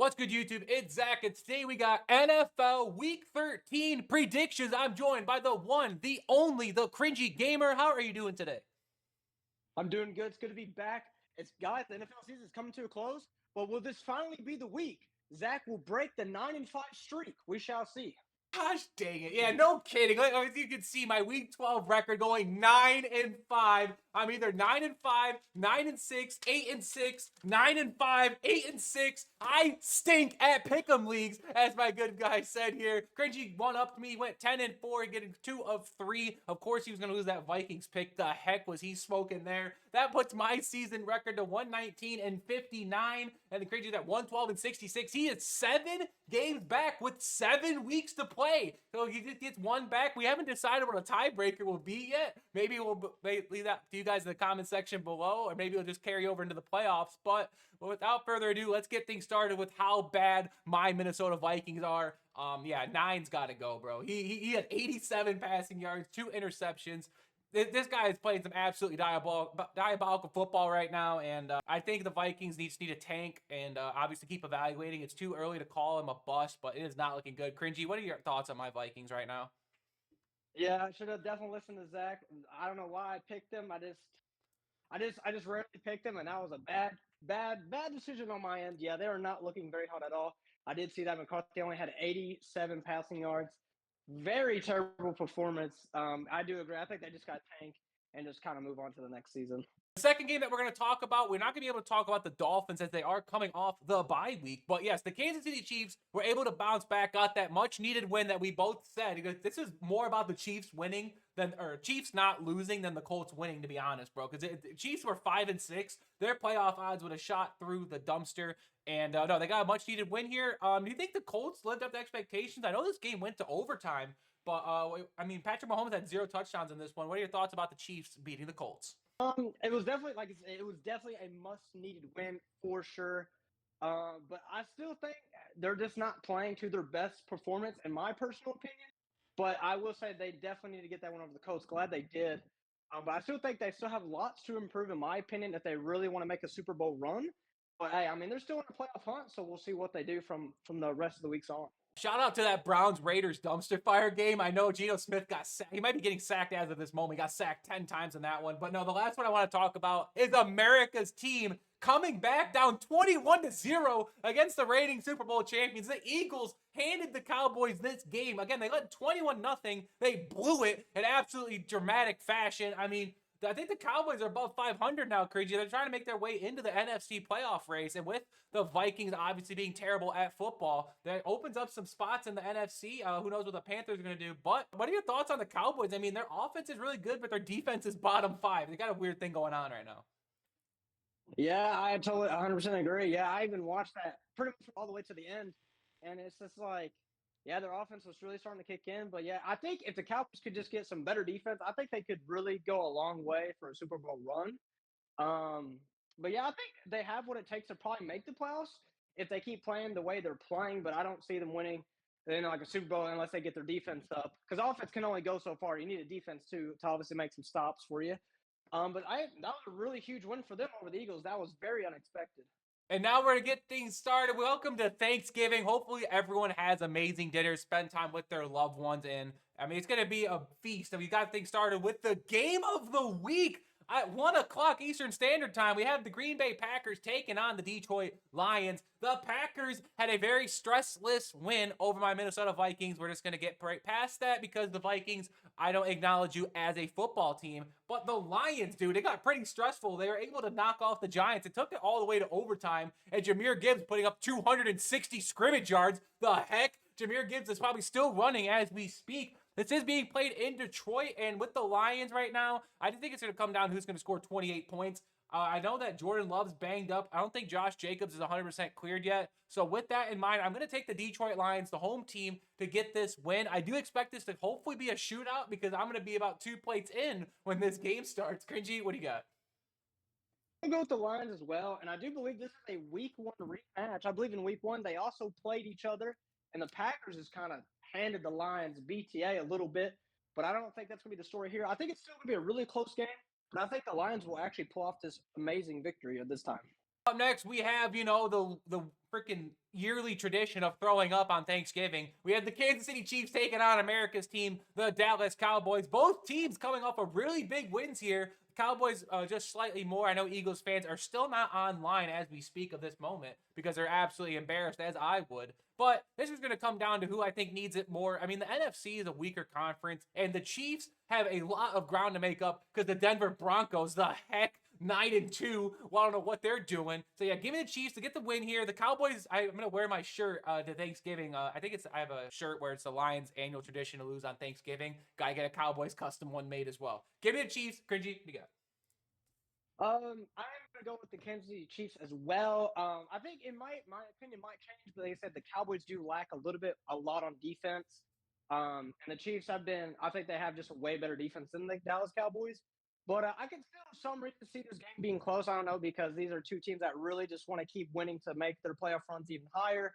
What's good, YouTube? It's Zach, and today we got NFL Week 13 predictions. I'm joined by the one, the only, the cringy gamer. How are you doing today? I'm doing good. It's good to be back. It's guys, the NFL season is coming to a close. But will this finally be the week Zach will break the 9-5 streak? We shall see. Gosh dang it. Yeah, no kidding. As you can see, my week 12 record going 9-5. I'm either 9-5, 9-6, 8-6, 9-5, 8-6. I stink at pick'em leagues, as my good guy said here. Cringy one up to me, went 10-4, getting 2 of 3. Of course, he was gonna lose that Vikings pick. The heck was he smoking there? That puts my season record to 119-59, and the Cringy's at 112-66. He is 7 games back with 7 weeks to play. So he just gets one back. We haven't decided what a tiebreaker will be yet. Maybe we'll leave that to you guys in the comment section below, or maybe we'll just carry over into the playoffs. But without further ado, let's get things started with how bad my Minnesota Vikings are. Yeah, 9's got to go, bro. He had 87 passing yards, 2 interceptions. This guy is playing some absolutely diabolical football right now, and I think the Vikings need a tank and obviously keep evaluating. It's too early to call him a bust, but it is not looking good. Cringy, what are your thoughts on my Vikings right now? Yeah, I should have definitely listened to Zach. I don't know why I picked him. I just rarely picked him, and that was a bad decision on my end. Yeah, they are not looking very hot at all. I did see that McCarthy only had 87 passing yards. Very terrible performance. I do agree. I think they just got tank and just kind of move on to the next season. The second game that we're going to talk about, we're not going to be able to talk about the Dolphins as they are coming off the bye week. But yes, the Kansas City Chiefs were able to bounce back, got that much needed win that we both said. Because this is more about the Chiefs winning than, or Chiefs not losing than the Colts winning, to be honest, bro. Because the Chiefs were 5-6. Their playoff odds would have shot through the dumpster. And no, they got a much needed win here. Do you think the Colts lived up to expectations? I know this game went to overtime. But, I mean, Patrick Mahomes had 0 touchdowns in this one. What are your thoughts about the Chiefs beating the Colts? It was definitely it was definitely a much-needed win for sure. But I still think they're just not playing to their best performance, in my personal opinion. But I will say they definitely need to get that one over the Colts. Glad they did. But I still think they still have lots to improve, in my opinion, if they really want to make a Super Bowl run. But hey, I mean, they're still in the playoff hunt, so we'll see what they do from the rest of the weeks on. Shout out to that Browns-Raiders dumpster fire game. I know Geno Smith got sacked. He might be getting sacked as of this moment. He got sacked 10 times in that one. But no, the last one I want to talk about is America's team coming back down 21-0 against the reigning Super Bowl champions. The Eagles handed the Cowboys this game. Again, they led 21-0. They blew it in absolutely dramatic fashion. I mean, I think the Cowboys are above 500 now, crazy. They're trying to make their way into the NFC playoff race. And with the Vikings obviously being terrible at football, that opens up some spots in the NFC. Who knows what the Panthers are going to do. But what are your thoughts on the Cowboys? I mean, their offense is really good, but their defense is bottom 5. They got a weird thing going on right now. Yeah, I totally 100% agree. Yeah, I even watched that pretty much all the way to the end. And it's just like, yeah, their offense was really starting to kick in. But yeah, I think if the Cowboys could just get some better defense, I think they could really go a long way for a Super Bowl run. But yeah, I think they have what it takes to probably make the playoffs if they keep playing the way they're playing. But I don't see them winning, like a Super Bowl unless they get their defense up. Because offense can only go so far. You need a defense too to obviously make some stops for you. But that was a really huge win for them over the Eagles. That was very unexpected. And now we're going to get things started. Welcome to Thanksgiving. Hopefully everyone has amazing dinners, spend time with their loved ones. And I mean, it's going to be a feast. And we got things started with the game of the week. At 1 o'clock Eastern Standard Time, we have the Green Bay Packers taking on the Detroit Lions. The Packers had a very stressless win over my Minnesota Vikings. We're just going to get right past that because the Vikings, I don't acknowledge you as a football team. But the Lions, dude, it got pretty stressful. They were able to knock off the Giants. It took it all the way to overtime. And Jahmyr Gibbs putting up 260 scrimmage yards. The heck? Jahmyr Gibbs is probably still running as we speak. This is being played in Detroit, and with the Lions right now, I think it's going to come down to who's going to score 28 points. I know that Jordan Love's banged up. I don't think Josh Jacobs is 100% cleared yet. So with that in mind, I'm going to take the Detroit Lions, the home team, to get this win. I do expect this to hopefully be a shootout because I'm going to be about 2 plates in when this game starts. Cringy, what do you got? I'm going to go with the Lions as well. And I do believe this is a week 1 rematch. I believe in week 1, they also played each other. And the Packers has kind of handed the Lions BTA a little bit. But I don't think that's going to be the story here. I think it's still going to be a really close game. But I think the Lions will actually pull off this amazing victory at this time. Up next, we have, the freaking yearly tradition of throwing up on Thanksgiving. We have the Kansas City Chiefs taking on America's team, the Dallas Cowboys. Both teams coming off of really big wins here. Cowboys just slightly more. I know Eagles fans are still not online as we speak of this moment because they're absolutely embarrassed, as I would. But this is going to come down to who I think needs it more. I mean, the NFC is a weaker conference, and the Chiefs have a lot of ground to make up because the Denver Broncos, the heck, 9-2. Well, I don't know what they're doing. So yeah, give me the Chiefs to get the win here. The Cowboys, I'm gonna wear my shirt to Thanksgiving. I have a shirt where it's the Lions' annual tradition to lose on Thanksgiving. Gotta get a Cowboys custom one made as well. Give me the Chiefs. Cringy, what do you got? I'm gonna go with the Kansas City Chiefs as well. I think my opinion might change, but like I said, the Cowboys do lack a lot on defense. And the Chiefs I think they have just a way better defense than the Dallas Cowboys. But I can still some reason see this game being close. I don't know because these are two teams that really just want to keep winning to make their playoff runs even higher.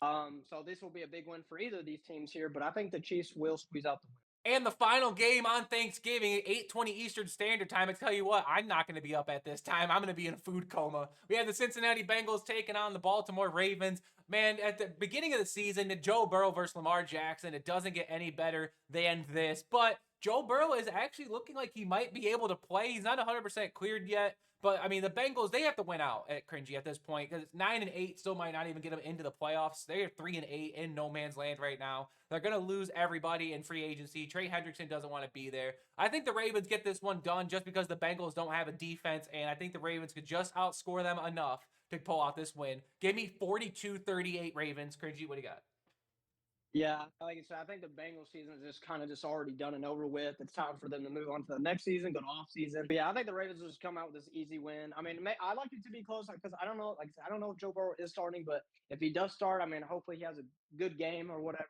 So this will be a big win for either of these teams here. But I think the Chiefs will squeeze out the win. And the final game on Thanksgiving at 8:20 Eastern Standard Time. I tell you what, I'm not going to be up at this time. I'm going to be in a food coma. We have the Cincinnati Bengals taking on the Baltimore Ravens. Man, at the beginning of the season, Joe Burrow versus Lamar Jackson, it doesn't get any better than this. But Joe Burrow is actually looking like he might be able to play. He's not 100% cleared yet. But I mean, the Bengals, they have to win out at Cringy at this point because it's 9-8, still might not even get them into the playoffs. They are 3-8 in no man's land right now. They're gonna lose everybody in free agency. Trey Hendrickson doesn't want to be there. I think the Ravens get this one done just because the Bengals don't have a defense, and I think the Ravens could just outscore them enough to pull out this win. Give me 42-38 Ravens. Cringy, what do you got? Yeah, like I said, I think the Bengals season is just already done and over with. It's time for them to move on to the next season, go to off season. But yeah, I think the Ravens will just come out with this easy win. I mean, I like it to be close because I don't know, like I said, I don't know if Joe Burrow is starting, but if he does start, I mean, hopefully he has a good game or whatever.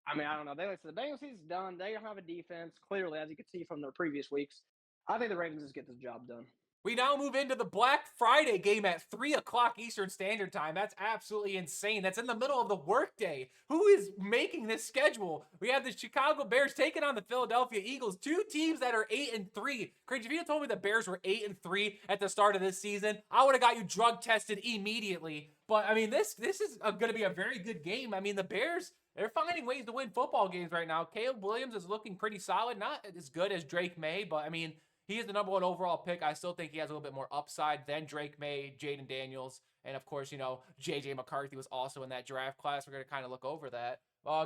I mean, I don't know. Like I said, the Bengals season's done. They don't have a defense clearly, as you can see from their previous weeks. I think the Ravens just get this job done. We now move into the Black Friday game at 3 o'clock Eastern Standard Time. That's absolutely insane. That's in the middle of the workday. Who is making this schedule? We have the Chicago Bears taking on the Philadelphia Eagles, two teams that are 8-3. Craig, if you had told me the Bears were 8-3 at the start of this season, I would have got you drug tested immediately. But I mean, this is going to be a very good game. I mean, the Bears, they're finding ways to win football games right now. Caleb Williams is looking pretty solid. Not as good as Drake May, but I mean, he is the number one overall pick. I still think he has a little bit more upside than Drake May, Jaden Daniels, and of course, J.J. McCarthy was also in that draft class. We're going to kind of look over that.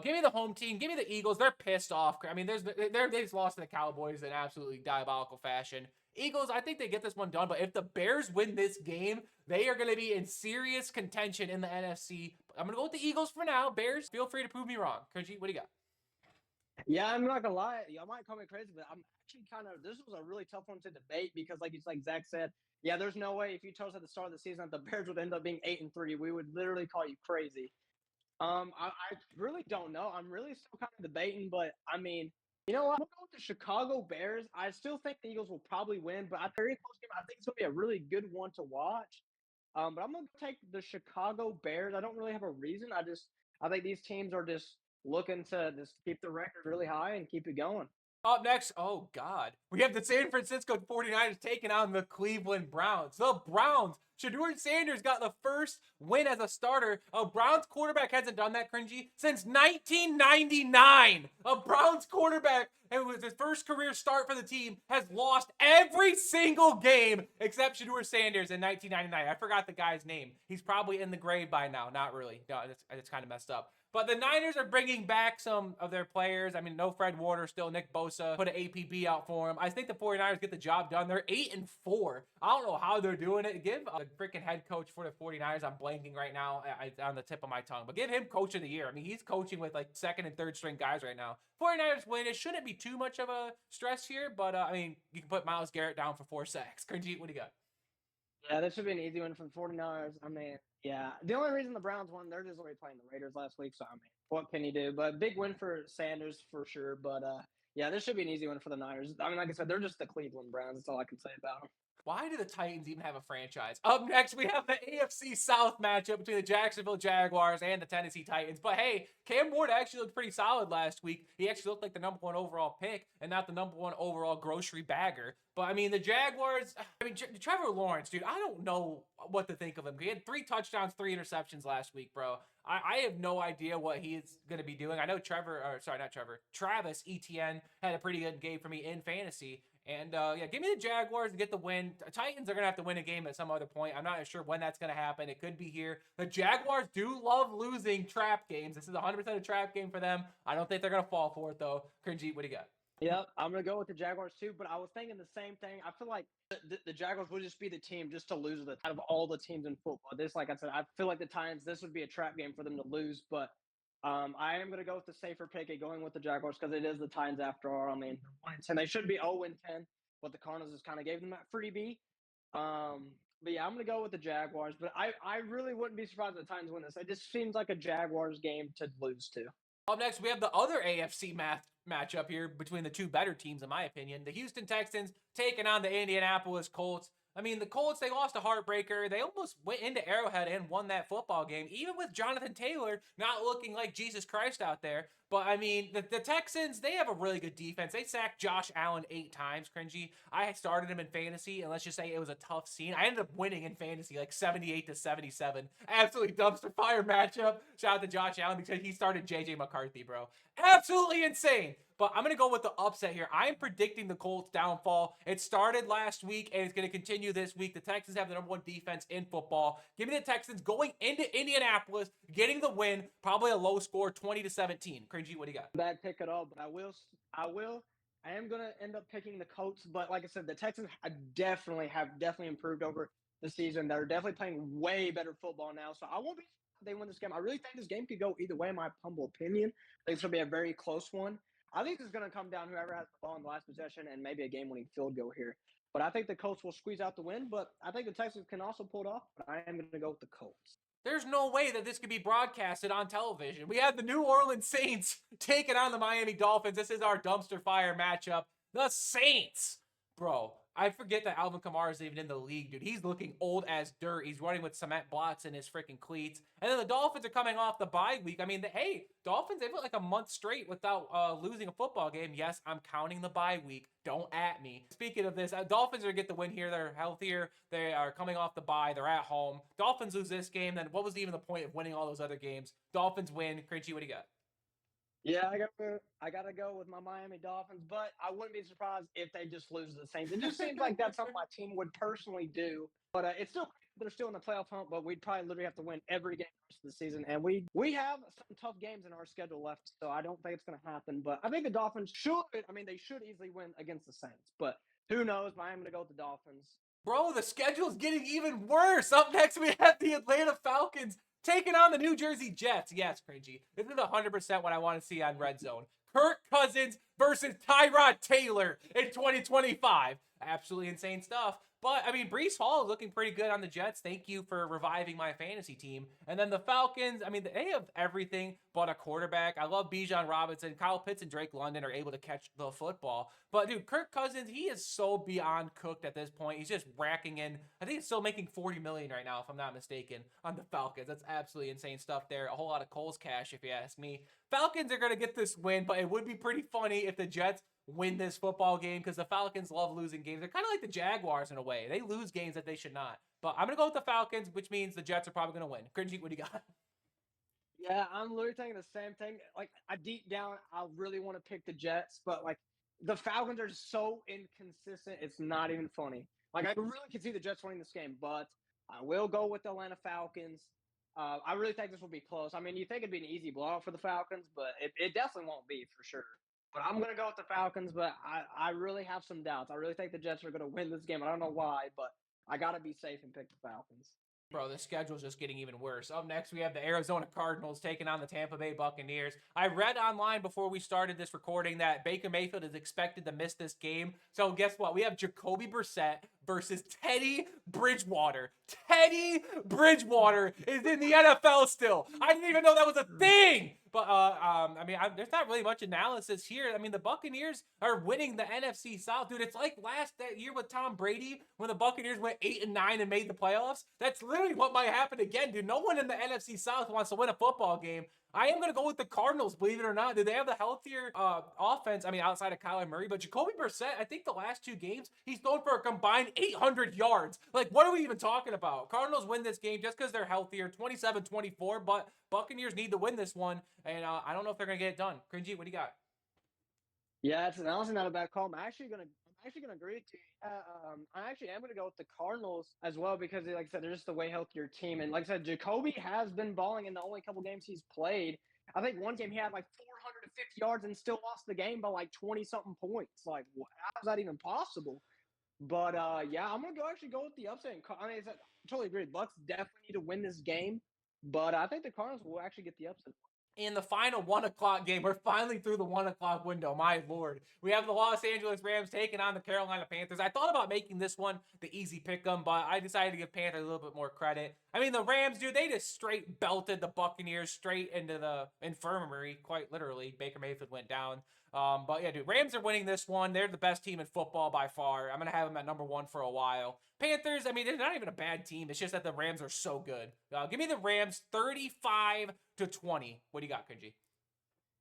Give me the home team. Give me the Eagles. They're pissed off. I mean, they've lost to the Cowboys in absolutely diabolical fashion. Eagles, I think they get this one done, but if the Bears win this game, they are going to be in serious contention in the NFC. I'm going to go with the Eagles for now. Bears, feel free to prove me wrong. Crunchy, what do you got? Yeah, I'm not gonna lie. Y'all might call me crazy, but I'm actually this was a really tough one to debate because, like Zach said, yeah, there's no way if you told us at the start of the season that the Bears would end up being 8-3, we would literally call you crazy. I really don't know. I'm really still kind of debating, but I mean, you know what? I'm gonna go with the Chicago Bears. I still think the Eagles will probably win, but a very close game. I think it's gonna be a really good one to watch. But I'm gonna take the Chicago Bears. I don't really have a reason. I think these teams are just looking to just keep the record really high and keep it going. Up next, oh God, we have the San Francisco 49ers taking on the Cleveland Browns. The Browns, Shedeur Sanders got the first win as a starter. A Browns quarterback hasn't done that, cringy, since 1999. A Browns quarterback, and it was his first career start for the team, has lost every single game except Shedeur Sanders in 1999. I forgot the guy's name. He's probably in the grave by now. Not really. No, it's kind of messed up. But the Niners are bringing back some of their players. I mean, no Fred Warner still. Nick Bosa put an APB out for him. I think the 49ers get the job done. They're 8-4. I don't know how they're doing it. Give the freaking head coach for the 49ers, I'm blanking right now on the tip of my tongue, but give him coach of the year. I mean, he's coaching with like second and third string guys right now. 49ers win. It shouldn't be too much of a stress here, but I mean, you can put Myles Garrett down for 4 sacks. Cringy, what do you got? Yeah, this should be an easy one for the 49ers. I mean, yeah. The only reason the Browns won, they're just already playing the Raiders last week. So, I mean, what can you do? But big win for Sanders for sure. But, yeah, this should be an easy one for the Niners. I mean, like I said, they're just the Cleveland Browns. That's all I can say about them. Why do the Titans even have a franchise? Up next, we have the AFC South matchup between the Jacksonville Jaguars and the Tennessee Titans. But hey, Cam Ward actually looked pretty solid last week. He actually looked like the #1 overall pick and not the #1 overall grocery bagger. But I mean, the Jaguars, Trevor Lawrence, dude, I don't know what to think of him. He had 3 touchdowns, 3 interceptions last week, bro. I have no idea what he is going to be doing. I know Travis Etienne had a pretty good game for me in fantasy. And yeah, give me the Jaguars to get the win. Titans are going to have to win a game at some other point. I'm not sure when that's going to happen. It could be here. The Jaguars do love losing trap games. This is 100% a trap game for them. I don't think they're going to fall for it, though. Cringy, what do you got? Yep, I'm going to go with the Jaguars too, but I was thinking the same thing. I feel like the Jaguars would just be the team just to lose out of all the teams in football. This, like I said, I feel like the Titans, this would be a trap game for them to lose, but I am going to go with the safer pick and going with the Jaguars because it is the Titans after all. I mean, 1-10. They should be 0-10, but the Cardinals just kind of gave them that freebie. But yeah, I'm going to go with the Jaguars, but I really wouldn't be surprised if the Titans win this. It just seems like a Jaguars game to lose to. Up next, we have the other AFC matchup here between the two better teams, in my opinion. The Houston Texans taking on the Indianapolis Colts. I mean, the Colts, they lost a heartbreaker. They almost went into Arrowhead and won that football game, even with Jonathan Taylor not looking like Jesus Christ out there. But, I mean, the Texans, they have a really good defense. They sacked Josh Allen 8 times, Cringy. I started him in fantasy, and let's just say it was a tough scene. I ended up winning in fantasy, like 78-77. Absolutely dumpster fire matchup. Shout out to Josh Allen because he started J.J. McCarthy, bro. Absolutely insane. But I'm going to go with the upset here. I'm predicting the Colts' downfall. It started last week, and it's going to continue this week. The Texans have the #1 defense in football. Give me the Texans going into Indianapolis, getting the win, probably a low score, 20-17. Cringy, what do you got? Bad pick at all, but I am going to end up picking the Colts, but like I said, the Texans have definitely improved over the season. They're definitely playing way better football now, so I won't be if they win this game. I really think this game could go either way, in my humble opinion. I think it's going to be a very close one. I think it's going to come down whoever has the ball in the last possession and maybe a game-winning field goal here. But I think the Colts will squeeze out the win, but I think the Texans can also pull it off, but I am going to go with the Colts. There's no way that this could be broadcasted on television. We have the New Orleans Saints taking on the Miami Dolphins. This is our dumpster fire matchup. The Saints. Bro, I forget that Alvin Kamara is even in the league, dude. He's looking old as dirt. He's running with cement blocks in his freaking cleats. And then the Dolphins are coming off the bye week. I mean, hey, Dolphins, they've went like a month straight without losing a football game. Yes, I'm counting the bye week. Don't at me. Speaking of this, Dolphins are going to get the win here. They're healthier. They are coming off the bye. They're at home. Dolphins lose this game. Then what was even the point of winning all those other games? Dolphins win. Cringy, what do you got? Yeah, I gotta go with my Miami Dolphins, but I wouldn't be surprised if they just lose to the Saints. It just seems like that's something my team would personally do. But it's still they're still in the playoff hunt, but we'd probably literally have to win every game the rest of the season. And we have some tough games in our schedule left, so I don't think it's gonna happen. But I think the Dolphins should. I mean, they should easily win against the Saints, but who knows? But I'm gonna go with the Dolphins. Bro, the schedule's getting even worse. Up next, we have the Atlanta Falcons taking on the New Jersey Jets. Yes, Cringy. This is 100% what I want to see on Red Zone. Kirk Cousins versus Tyrod Taylor in 2025. Absolutely insane stuff. But, I mean, Breece Hall is looking pretty good on the Jets. Thank you for reviving my fantasy team. And then the Falcons, I mean, they have everything but a quarterback. I love Bijan Robinson. Kyle Pitts and Drake London are able to catch the football. But, dude, Kirk Cousins, he is so beyond cooked at this point. He's just racking in. I think he's still making $40 million right now, if I'm not mistaken, on the Falcons. That's absolutely insane stuff there. A whole lot of Cole's cash, if you ask me. Falcons are going to get this win, but it would be pretty funny if the Jets win this football game because the Falcons love losing games. They're kind of like the Jaguars in a way. They lose games that they should not. But I'm going to go with the Falcons, which means the Jets are probably going to win. Cringy, what do you got? Yeah, I'm literally thinking the same thing. Like, deep down, I really want to pick the Jets, but, like, the Falcons are so inconsistent, it's not even funny. Like, I really can see the Jets winning this game, but I will go with the Atlanta Falcons. I really think this will be close. I mean, you think it'd be an easy blowout for the Falcons, but it definitely won't be for sure. But I'm going to go with the Falcons, but I really have some doubts. I really think the Jets are going to win this game. I don't know why, but I got to be safe and pick the Falcons. Bro, the schedule's just getting even worse. Up next, we have the Arizona Cardinals taking on the Tampa Bay Buccaneers. I read online before we started this recording that Baker Mayfield is expected to miss this game. So guess what? We have Jacoby Brissett versus Teddy Bridgewater. Teddy Bridgewater is in the NFL still. I didn't even know that was a thing. But I mean, there's not really much analysis here. I mean, the Buccaneers are winning the NFC South, dude. It's like that year with Tom Brady when the Buccaneers went 8-9 and made the playoffs. That's literally what might happen again, dude. No one in the NFC South wants to win a football game. I am going to go with the Cardinals, believe it or not. Do they have the healthier offense? I mean, outside of Kyler Murray, but Jacoby Brissett, I think the last 2 games, he's thrown for a combined 800 yards. Like, what are we even talking about? Cardinals win this game just because they're healthier, 27-24, but Buccaneers need to win this one, and I don't know if they're going to get it done. Cringy, what do you got? Yeah, it's honestly not a bad call. I'm actually gonna agree with you. I actually am gonna go with the Cardinals as well because, like I said, they're just a way healthier team. And like I said, Jacoby has been balling in the only couple games he's played. I think one game he had like 450 yards and still lost the game by like 20 something points. Like, how is that even possible? But yeah, I'm gonna actually go with the upset. I mean, I totally agree. Bucks definitely need to win this game, but I think the Cardinals will actually get the upset. In the final 1 o'clock game, we're finally through the 1 o'clock window. My lord, we have the Los Angeles Rams taking on the Carolina Panthers. I thought about making this one the easy pick 'em, but I decided to give Panthers a little bit more credit. I mean, the Rams, dude, they just straight belted the Buccaneers straight into the infirmary, quite literally. Baker Mayfield went down. But yeah, dude, Rams are winning this one. They're the best team in football by far. I'm gonna have them at number 1 for a while. Panthers, I mean, they're not even a bad team. It's just that the Rams are so good. Give me the Rams 35-20. What do you got, Kunji?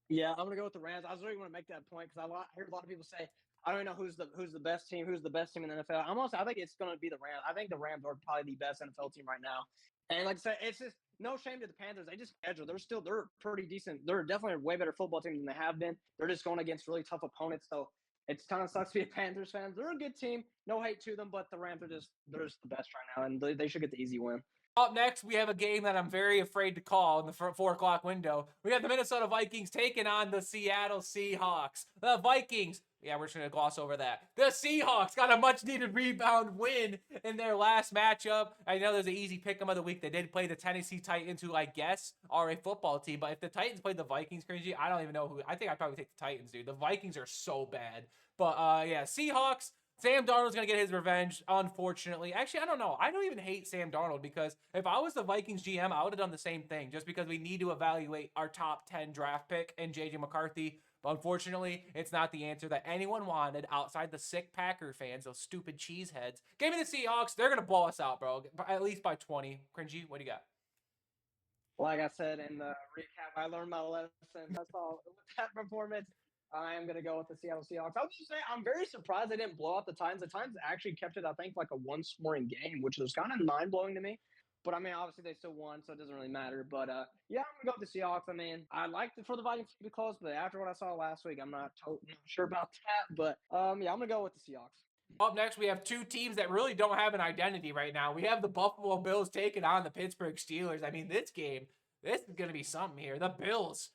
Yeah, I'm gonna go with the Rams. I was really going to make that point because I heard a lot of people say I don't even know who's the best team, who's the best team in the NFL. I think it's going to be the Rams. I think the Rams are probably the best NFL team right now. And like I said, it's just no shame to the Panthers. They just schedule. They're pretty decent. They're definitely a way better football team than they have been. They're just going against really tough opponents. So it kind of sucks to be a Panthers fan. They're a good team. No hate to them, but the Rams are just the best right now, and they should get the easy win. Up next, we have a game that I'm very afraid to call in the 4 o'clock window. We have the Minnesota Vikings taking on the Seattle Seahawks. The Vikings, yeah, we're just going to gloss over that. The Seahawks got a much-needed rebound win in their last matchup. I know there's an easy pick-em of the week. They did play the Tennessee Titans, who I guess are a football team. But if the Titans played the Vikings, cringy, I don't even know who. I think I'd probably take the Titans, dude. The Vikings are so bad. But, yeah, Seahawks. Sam Darnold's going to get his revenge, unfortunately. Actually, I don't know. I don't even hate Sam Darnold because if I was the Vikings GM, I would have done the same thing just because we need to evaluate our top 10 draft pick in J.J. McCarthy. But unfortunately, it's not the answer that anyone wanted outside the sick Packer fans, those stupid cheeseheads. Give me the Seahawks. They're going to blow us out, bro. At least by 20. Cringy, what do you got? Like I said in the recap, I learned my lesson. That's all. With that performance, I am going to go with the Seattle Seahawks. I was just saying, I'm very surprised they didn't blow out the Titans. The Titans actually kept it, I think, like a one-scoring game, which was kind of mind-blowing to me. But, I mean, obviously they still won, so it doesn't really matter. But, yeah, I'm going to go with the Seahawks. I mean, I like for the Vikings to be close, but after what I saw last week, I'm not sure about that. But, yeah, I'm going to go with the Seahawks. Up next, we have 2 teams that really don't have an identity right now. We have the Buffalo Bills taking on the Pittsburgh Steelers. I mean, this is going to be something here. The Bills.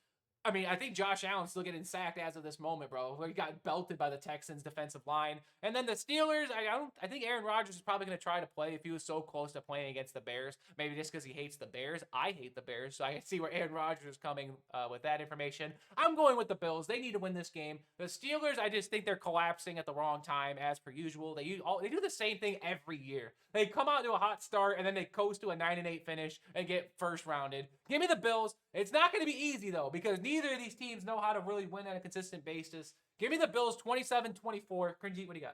I mean, I think Josh Allen's still getting sacked as of this moment, bro. He got belted by the Texans' defensive line. And then the Steelers, I think Aaron Rodgers is probably going to try to play if he was so close to playing against the Bears. Maybe just because he hates the Bears. I hate the Bears, so I can see where Aaron Rodgers is coming with that information. I'm going with the Bills. They need to win this game. The Steelers, I just think they're collapsing at the wrong time, as per usual. They do the same thing every year. They come out to a hot start, and then they coast to a 9-8 finish and get first rounded. Give me the Bills. It's not going to be easy, though, because neither of these teams know how to really win on a consistent basis. Give me the Bills 27-24. Cringy, what do you got?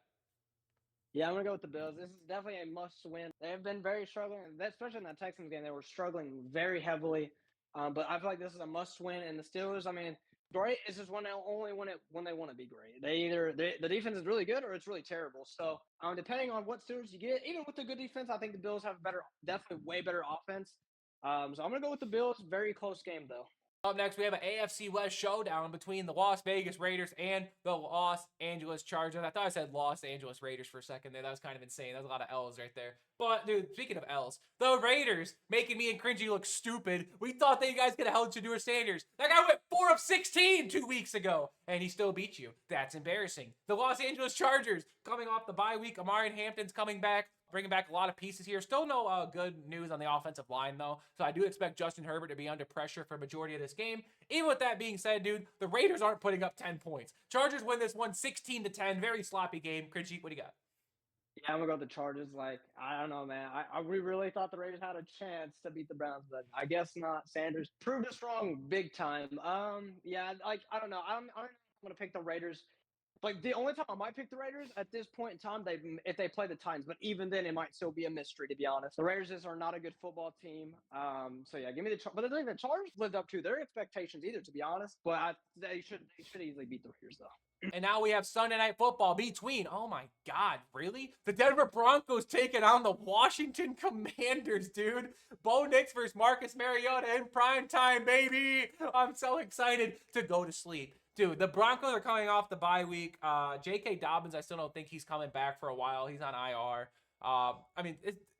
Yeah, I'm going to go with the Bills. This is definitely a must-win. They have been very struggling, especially in that Texans game. They were struggling very heavily. But I feel like this is a must-win. And the Steelers, I mean, great is just only when they want to be great. The defense is really good or it's really terrible. So depending on what Steelers you get, even with the good defense, I think the Bills have definitely way better offense. So I'm going to go with the Bills. Very close game, though. Up next, we have an AFC West showdown between the Las Vegas Raiders and the Los Angeles Chargers. I thought I said Los Angeles Raiders for a second there. That was kind of insane. That was a lot of L's right there. But, dude, speaking of L's, the Raiders making me and Cringy look stupid. We thought that you guys could have held Shedeur Sanders. That guy went 4 of 16 2 weeks ago, and he still beat you. That's embarrassing. The Los Angeles Chargers coming off the bye week. Amari Hampton's coming back. Bringing back a lot of pieces here. Still no good news on the offensive line, though. So I do expect Justin Herbert to be under pressure for a majority of this game. Even with that being said, dude, the Raiders aren't putting up 10 points. Chargers win this one 16-10. Very sloppy game. Cringy, what do you got? Yeah, I'm gonna go with the Chargers. Like, I don't know, man. We really thought the Raiders had a chance to beat the Browns, but I guess not. Sanders proved us wrong big time. Yeah, like I don't know. I'm gonna pick the Raiders. Like the only time I might pick the Raiders at this point in time, they if they play the Titans, but even then, it might still be a mystery to be honest. The Raiders just are not a good football team. So yeah, give me the. But the Chargers lived up to their expectations either, to be honest. But they should easily beat the Raiders though. And now we have Sunday Night Football between, oh my God, really? The Denver Broncos taking on the Washington Commanders, dude. Bo Nix versus Marcus Mariota in prime time, baby. I'm so excited to go to sleep. Dude, the Broncos are coming off the bye week. J.K. Dobbins, I still don't think he's coming back for a while. He's on IR.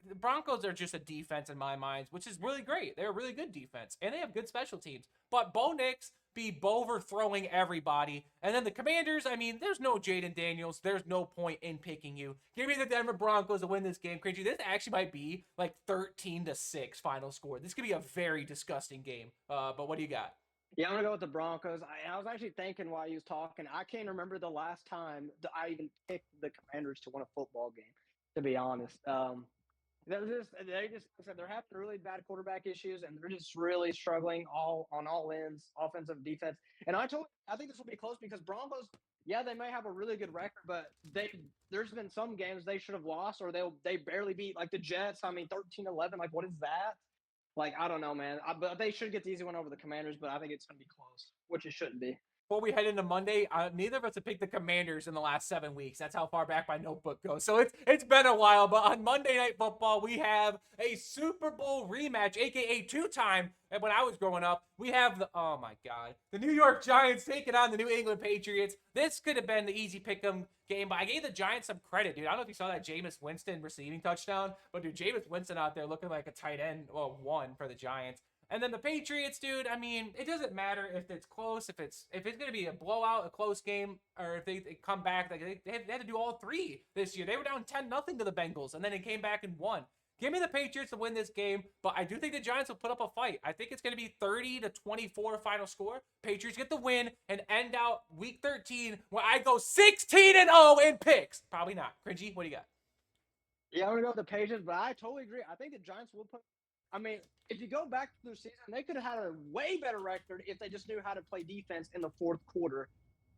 The Broncos are just a defense in my mind, which is really great. They're a really good defense, and they have good special teams. But Bo Nix be overthrowing everybody. And then the Commanders, I mean, there's no Jaden Daniels. There's no point in picking you. Give me the Denver Broncos to win this game. Cringy, this actually might be like 13-6 final score. This could be a very disgusting game. But what do you got? Yeah, I'm gonna go with the Broncos. I was actually thinking while he was talking, I can't remember the last time that I even picked the Commanders to win a football game. To be honest, they're having really bad quarterback issues, and they're just really struggling on all ends, offensive, defense. And I think this will be close because Broncos, yeah, they may have a really good record, but there's been some games they should have lost or they barely beat like the Jets. I mean, 13-11. Like, what is that? Like, I don't know, man. But they should get the easy one over the Commanders, but I think it's going to be close, which it shouldn't be. Before we head into Monday, neither of us have picked the Commanders in the last 7 weeks. That's how far back my notebook goes. So it's been a while. But on Monday Night Football, we have a Super Bowl rematch, aka two-time. And when I was growing up, we have oh my God, the New York Giants taking on the New England Patriots. This could have been the easy pick'em game, but I gave the Giants some credit, dude. I don't know if you saw that Jameis Winston receiving touchdown, but dude, Jameis Winston out there looking like a tight end, one for the Giants. And then the Patriots, dude, I mean, it doesn't matter if it's close, if it's going to be a blowout, a close game, or if they come back. Like they had to do all three this year. They were down 10-0 to the Bengals, and then they came back and won. Give me the Patriots to win this game, but I do think the Giants will put up a fight. I think it's going to be 30-24 final score. Patriots get the win and end out Week 13 where I go 16-0 in picks. Probably not. Cringy, what do you got? Yeah, I'm gonna go with the Patriots, but I totally agree. I think the Giants will put. I mean, if you go back to their season, they could have had a way better record if they just knew how to play defense in the fourth quarter,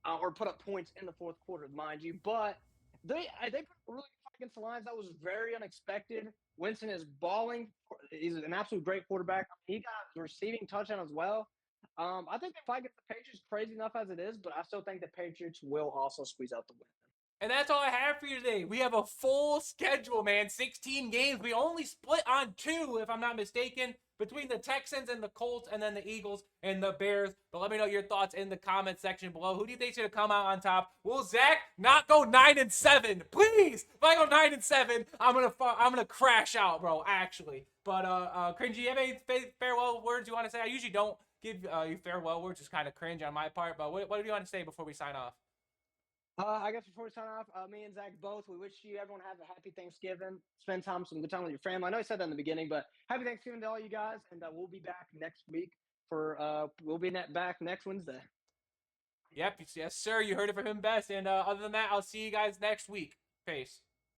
or put up points in the fourth quarter, mind you. But they put a really good fight against the Lions. That was very unexpected. Winston is balling. He's an absolute great quarterback. He got a receiving touchdown as well. I think the fight against the Patriots, crazy enough as it is, but I still think the Patriots will also squeeze out the win. And that's all I have for you today. We have a full schedule, man. 16 games. We only split on 2, if I'm not mistaken, between the Texans and the Colts, and then the Eagles and the Bears. But let me know your thoughts in the comment section below. Who do you think's going to come out on top? Will Zach not go 9-7? Please. If I go 9-7, I'm gonna crash out, bro, actually. But Cringy, you have any farewell words you want to say? I usually don't give you farewell words. It's kind of cringe on my part. But what do you want to say before we sign off? I guess before we sign off, me and Zach both, we wish you everyone have a happy Thanksgiving. Spend some good time with your family. I know I said that in the beginning, but happy Thanksgiving to all you guys, and we'll be back next week back next Wednesday. Yep, yes, sir. You heard it from him best. And other than that, I'll see you guys next week. Peace.